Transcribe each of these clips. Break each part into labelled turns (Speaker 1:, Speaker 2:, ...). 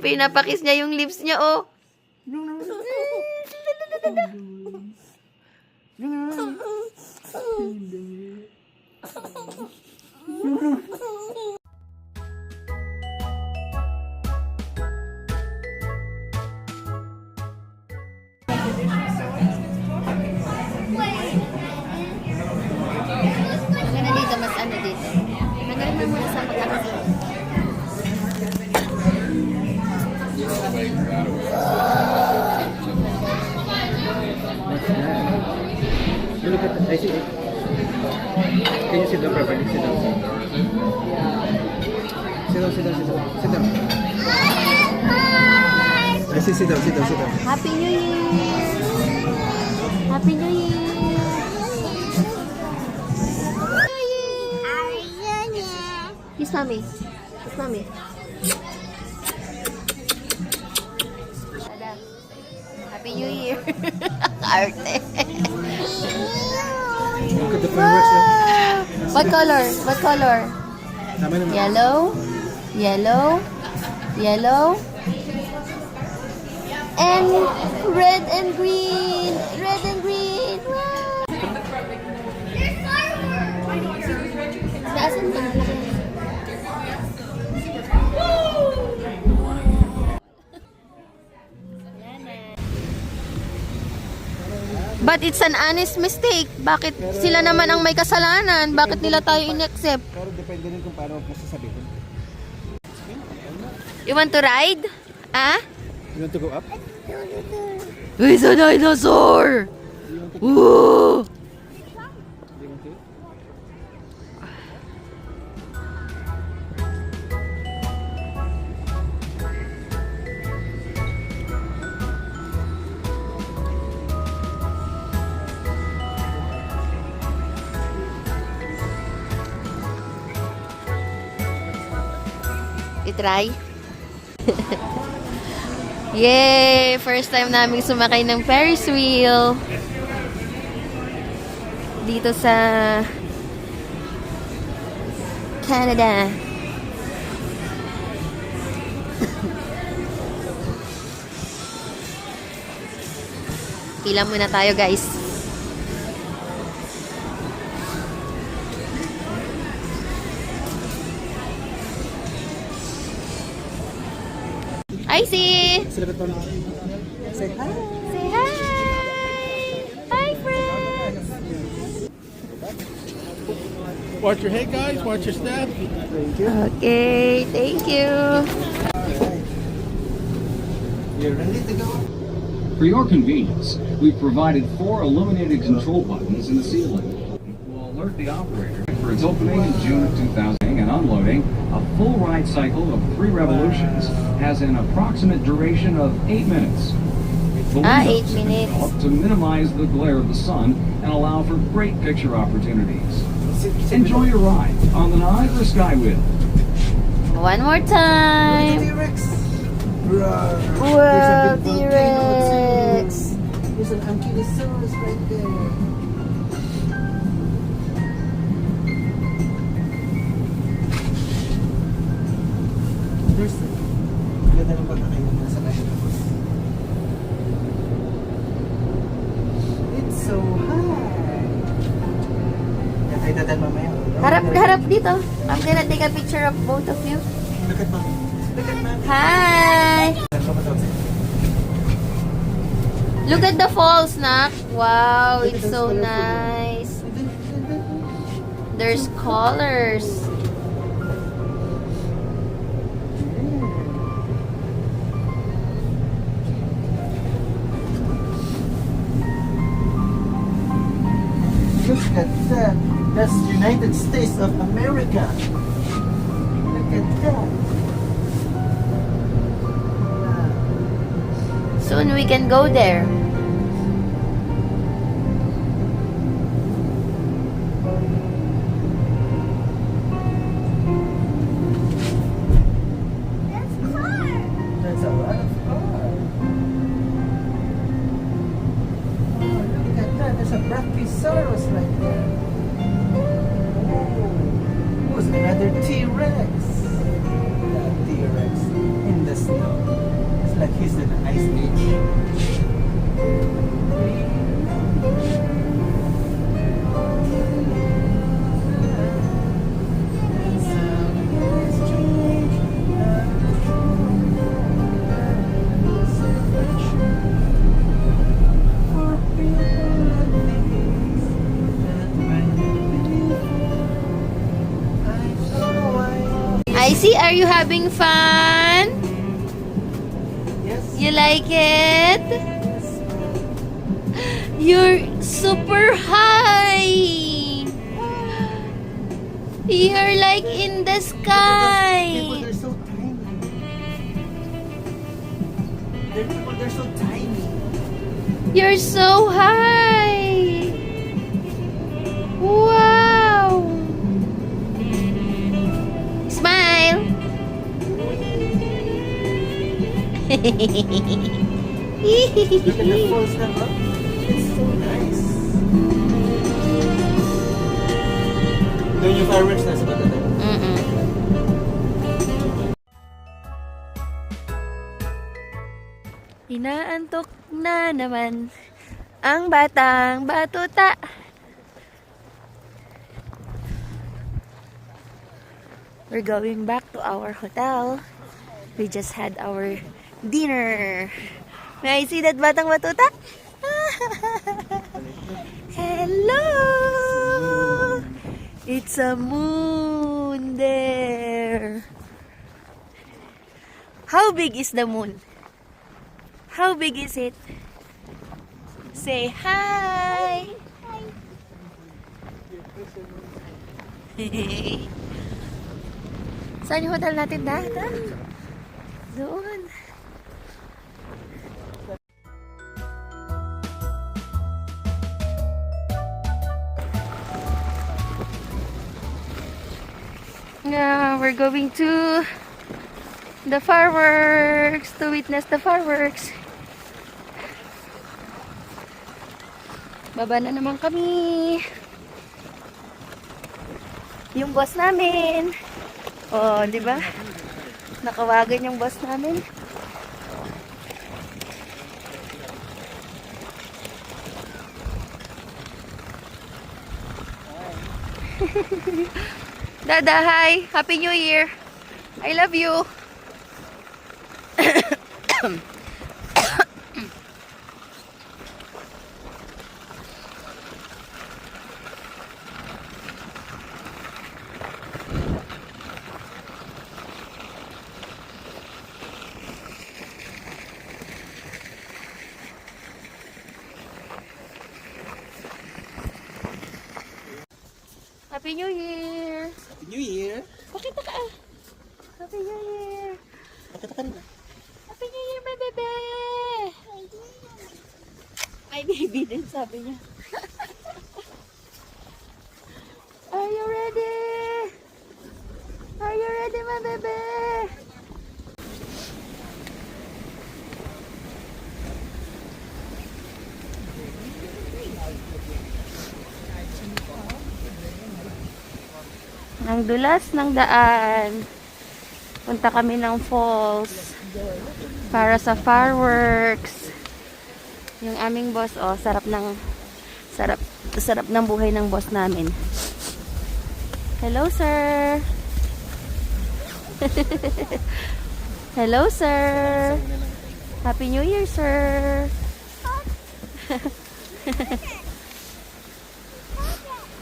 Speaker 1: Pinapakis niya yung lips niya, oh. Maganda dito, mas ano dito. Magaling mo muna sa pagkakas.
Speaker 2: Look at I see it. Can you sit down properly? Sit down. Sit down, sit down, sit down. Sit down. I see, sit down, sit down, sit down.
Speaker 1: Happy New Year! Happy New Year! Kiss mommy. Kiss mommy. Tada. Happy New Year! Arte.
Speaker 2: Look at the fireworks.
Speaker 1: What color? What color?
Speaker 2: Tama naman.
Speaker 1: Yellow? Yellow? Yellow? And red and green! Red and green! Wow! Nasaan ba? But it's an honest mistake. Bakit sila naman ang may kasalanan? Bakit nila tayo in-accept?
Speaker 2: Pero depende rin kung paano masasabihin.
Speaker 1: You want to ride? Ah?
Speaker 2: You want to go up?
Speaker 1: It's a dinosaur! Woo!
Speaker 2: You want to?
Speaker 1: I-try? Yay! First time namin sumakay ng Ferris wheel. Dito sa Canada. Pila muna tayo, guys. I see.
Speaker 2: Sila ka say hi.
Speaker 1: Say hi. Hi, friends.
Speaker 3: Watch your head, guys. Watch your step.
Speaker 2: Thank you.
Speaker 1: Okay, thank you.
Speaker 2: You're ready to go?
Speaker 4: For your convenience, we've provided 4 illuminated control buttons in the ceiling. Will alert the operator for its opening in June of 2000 and unloading. A full ride cycle of 3 revolutions has an approximate duration of 8 minutes. The
Speaker 1: 8
Speaker 4: windows have been
Speaker 1: minutes.
Speaker 4: developed to minimize the glare of the sun and allow for great picture opportunities. Enjoy your ride on the Niagara Skywheel.
Speaker 1: One more time.
Speaker 2: T-Rex.
Speaker 1: Wow, T-Rex.
Speaker 2: There's an Ankylosaurus right there. There's ganda ng pagkakain na sa kanya. It's so high. Yan tayo dadal mamaya.
Speaker 1: Harap dito. I'm gonna take a picture of both of you.
Speaker 2: Look at mom. Look at mom.
Speaker 1: Hi. Look at the falls, Nak. Wow, it's so nice. There's colors.
Speaker 2: Look at that. That's United States of America. Look at that.
Speaker 1: Soon we can go there.
Speaker 2: That's a lot of cars. Oh, look at that. There's a Brachiosaurus right there. Oh, who's another T-Rex? That T-Rex in the snow. like he's in an ice age.
Speaker 1: I see, are you having fun?
Speaker 2: Yes.
Speaker 1: You like it? You're super high. You're like in the
Speaker 2: People,
Speaker 1: sky.
Speaker 2: they're so tiny. They're so tiny.
Speaker 1: You're so high. Wow. Smile.
Speaker 2: Look at the falls na up. It's so nice. Doon yung fireworks na sa bata na.
Speaker 1: Mm-mm. Inaantok na naman ang batang batuta. We're going back to our hotel. We just had our dinner. May I see that batang batuta? Hello! It's a moon there. How big is the moon? How big is it? Say hi! Saan yung hotel natin, Dada? Doon. Yeah, we're going to the fireworks to witness the fireworks. Baba na naman kami. Yung boss namin. Oh, di ba? Nakawagan yung boss namin. Dada, hi. Happy New Year. I love you. Happy New Year.
Speaker 2: Happy New Year.
Speaker 1: Pakita ka. Happy New Year.
Speaker 2: Pakita ka na.
Speaker 1: Happy New Year, my bebe. Ay, baby din sabi niya. Are you ready? Are you ready, my bebe? Ang dulas ng daan. Punta kami ng falls para sa fireworks. Yung aming boss, oh, sarap ng buhay ng boss namin. Hello, sir. Hello, sir. Happy New Year, sir.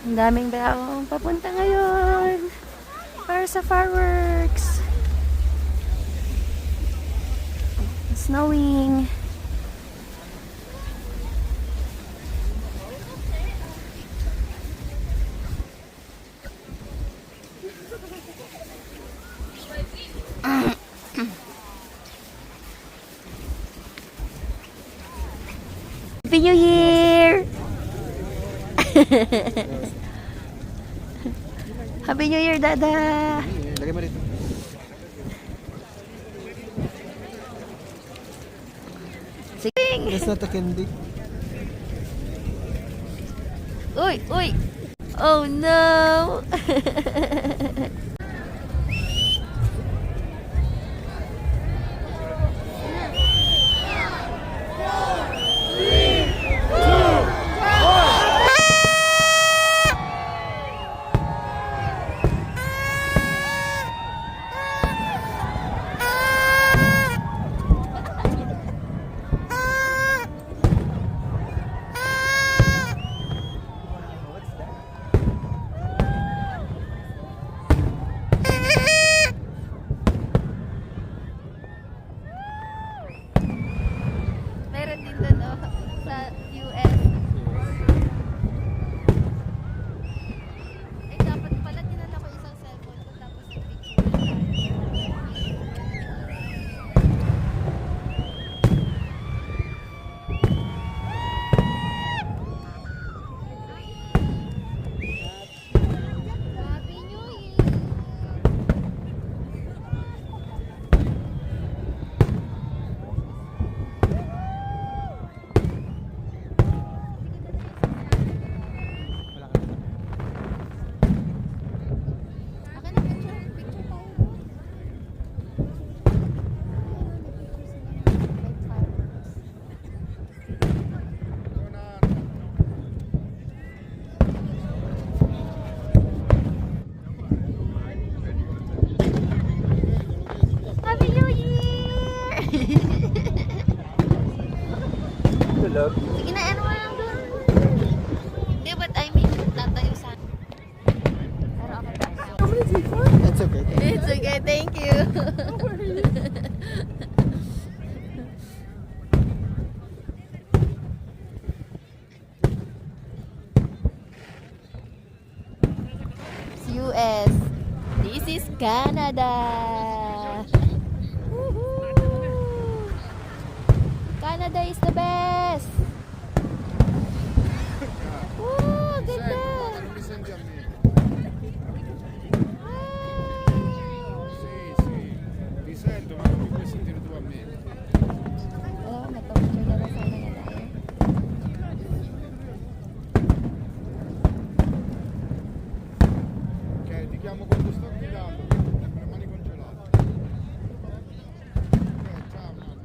Speaker 1: Ang daming baong papunta ngayon para sa fireworks. It's snowing. Happy New Year! Happy New Year, Dada!
Speaker 2: Lagay mo rito.
Speaker 1: Sige!
Speaker 2: That's not a candy.
Speaker 1: Uy! Uy! Oh no!
Speaker 2: Tulog.
Speaker 1: Sige na, ano lang doon. Hindi, but I mean, tatayo sana. Pero okay lang.
Speaker 2: It's okay.
Speaker 1: It's okay, thank you. It's US. This is Canada. Woohoo! Canada is the best. Woo, ganda. Oh, nagpa-picture na ba sana na tayo?
Speaker 3: Ok, ti chiamo quando sto guidando, con le mani congelate. Ciao mamma.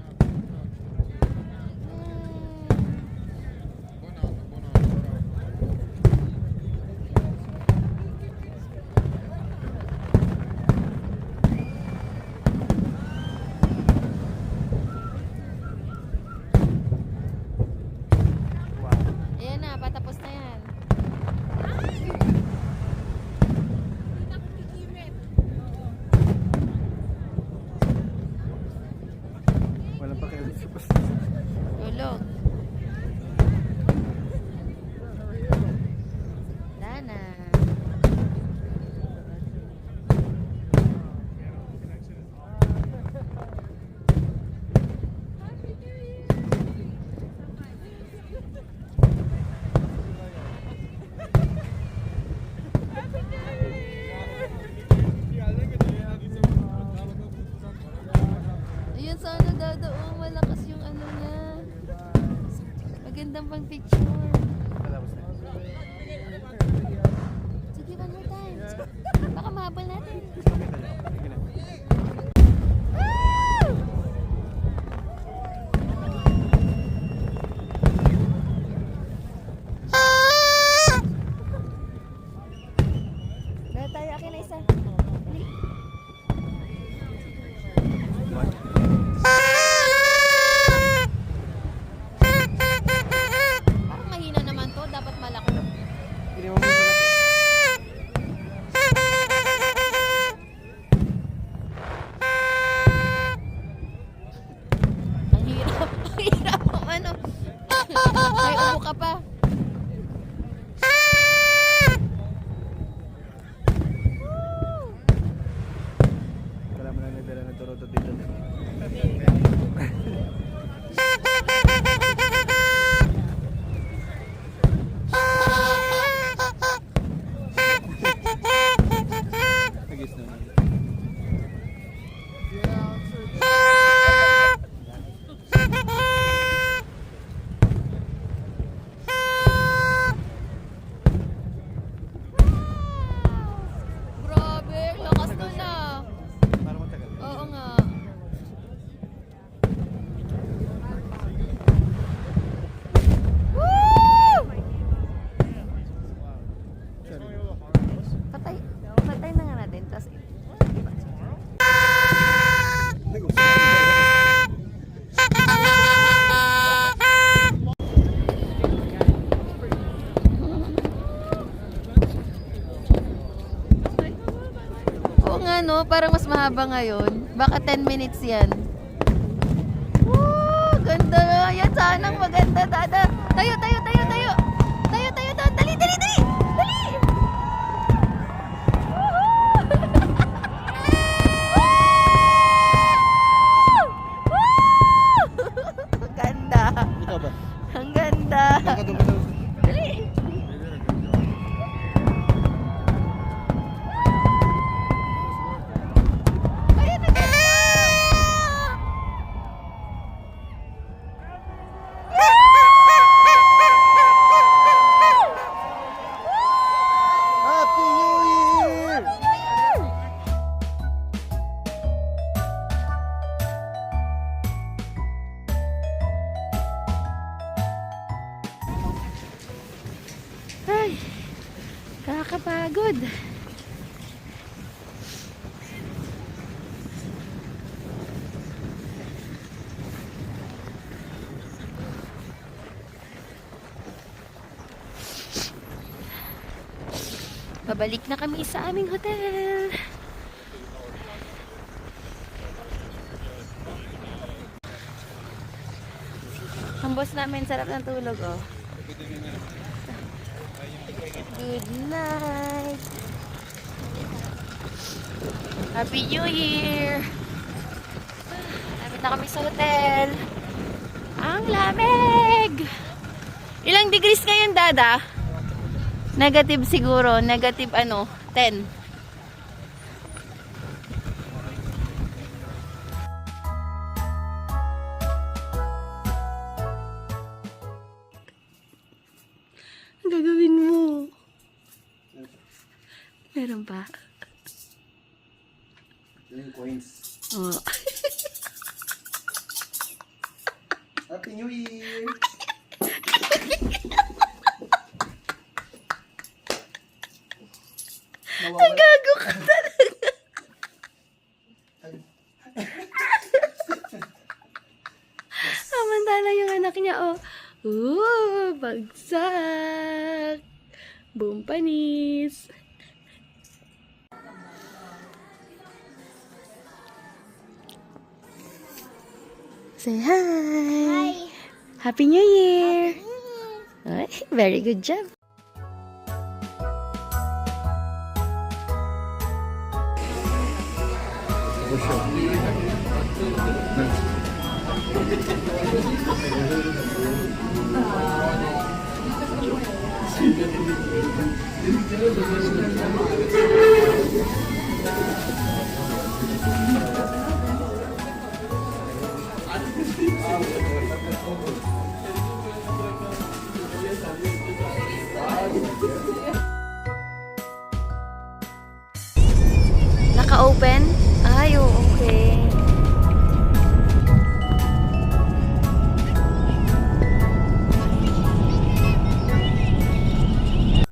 Speaker 3: Buon anno, buon anno.
Speaker 1: Ayan na, patapos na yan.
Speaker 2: Walang pakialam sa
Speaker 1: Tulog. Wala na. Ayun, sana dadaong malakas yung ano niya. Magandang pang picture. Sige, one more time. Baka mahabol natin. Dahil tayo, akin na isa. Dali. Parang mahina naman to, dapat malaki.
Speaker 2: Hindi mo malaki.
Speaker 1: Ang hirap, ang hirap kung ano. May ubo ka pa.
Speaker 2: Wala mo na nagdala ng Toronto dito. Nagis naman.
Speaker 1: Grabe, lakas nun ah.
Speaker 2: Para matagal.
Speaker 1: Oo nga. Woo! Patay. Patay na nga natin. Tapos, oo nga no, parang mas mahaba ngayon. Baka 10 minutes yan. Woo! Ganda na. Yan, sanang maganda. Dada. Tayo, tayo, tayo, tayo. Tayo, tayo, tayo. Dali, dali, dali. Dali. Woohoo! Woo! Woo! Ganda.
Speaker 2: Ikaw ba?
Speaker 1: Ang ganda.
Speaker 2: Nakadumi
Speaker 1: Dali. Ayun, ang ganda.
Speaker 2: Happy New Year!
Speaker 1: Ay, kakapagod. Pabalik na kami sa aming hotel. Ang boss namin, sarap ng tulog, oh. Good night. Happy New Year. Lapit na kami sa hotel. Ang lamig. Ilang degrees ngayon, Dada? Negative siguro. Negative 10. Ang gagawin mo? Meron pa?
Speaker 2: Yung coins.
Speaker 1: Oh.
Speaker 2: Happy New Year!
Speaker 1: Ang gago ka talaga. Samantala yung anak niya, oh. Bagsak. Boom panis. Say hi. Hi. Happy New Year. Ay, very good job. Naka-open